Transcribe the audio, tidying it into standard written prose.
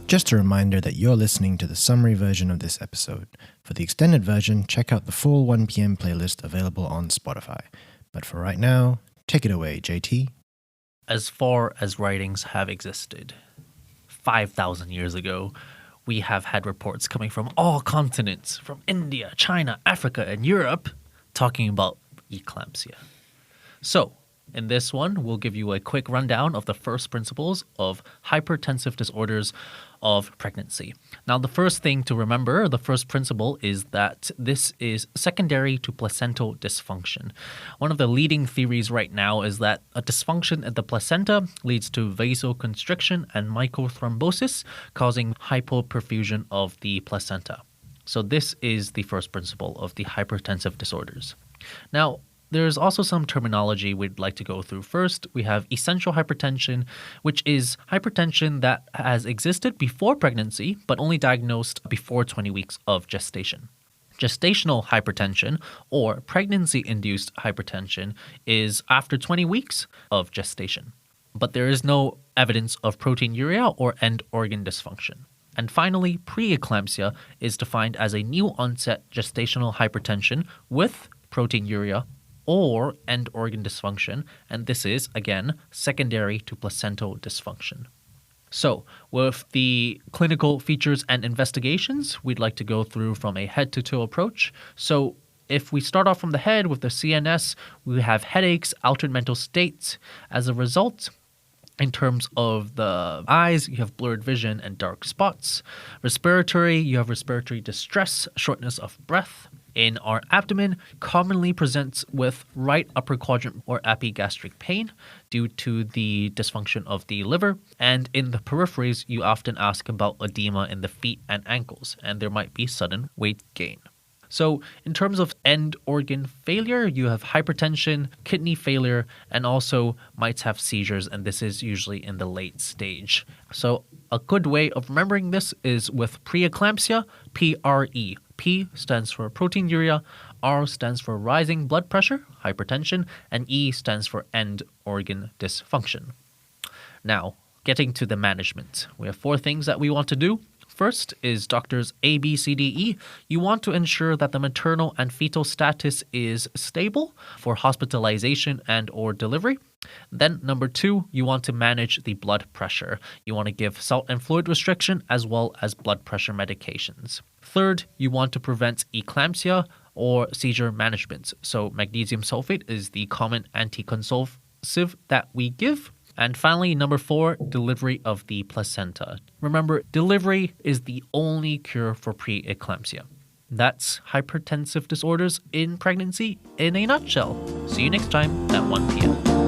Just a reminder that you're listening to the summary version of this episode. For the extended version, check out the full 1 p.m. playlist available on Spotify. But for right now, take it away, JT. As far as writings have existed, 5,000 years ago, we have had reports coming from all continents, from India, China, Africa, and Europe, talking about eclampsia. So, in this one, we'll give you a quick rundown of the first principles of hypertensive disorders of pregnancy. Now, the first thing to remember, the first principle is that this is secondary to placental dysfunction. One of the leading theories right now is that a dysfunction at the placenta leads to vasoconstriction and microthrombosis, causing hypoperfusion of the placenta. So this is the first principle of the hypertensive disorders. Now, there's also some terminology we'd like to go through. First, we have essential hypertension, which is hypertension that has existed before pregnancy, but only diagnosed before 20 weeks of gestation. Gestational hypertension, or pregnancy-induced hypertension, is after 20 weeks of gestation, but there is no evidence of proteinuria or end organ dysfunction. And finally, pre-eclampsia is defined as a new-onset gestational hypertension with proteinuria or end organ dysfunction, and this is, again, secondary to placental dysfunction. So, with the clinical features and investigations, we'd like to go through from a head-to-toe approach. So, if we start off from the head with the CNS, we have headaches, altered mental states. As a result, in terms of the eyes, you have blurred vision and dark spots. Respiratory, you have respiratory distress, shortness of breath. In our abdomen, commonly presents with right upper quadrant or epigastric pain due to the dysfunction of the liver. And in the peripheries, you often ask about edema in the feet and ankles, and there might be sudden weight gain. So in terms of end organ failure, you have hypertension, kidney failure, and also might have seizures, and this is usually in the late stage. So a good way of remembering this is with pre-eclampsia, PRE. P stands for proteinuria, R stands for rising blood pressure, hypertension, and E stands for end organ dysfunction. Now, getting to the management. We have 4 things that we want to do. First is doctors A, B, C, D, E. You want to ensure that the maternal and fetal status is stable for hospitalization and or delivery. Then number 2, you want to manage the blood pressure. You want to give salt and fluid restriction as well as blood pressure medications. Third, you want to prevent eclampsia or seizure management. So magnesium sulfate is the common anticonvulsive that we give. And finally, number 4, delivery of the placenta. Remember, delivery is the only cure for pre-eclampsia. That's hypertensive disorders in pregnancy in a nutshell. See you next time at 1 p.m.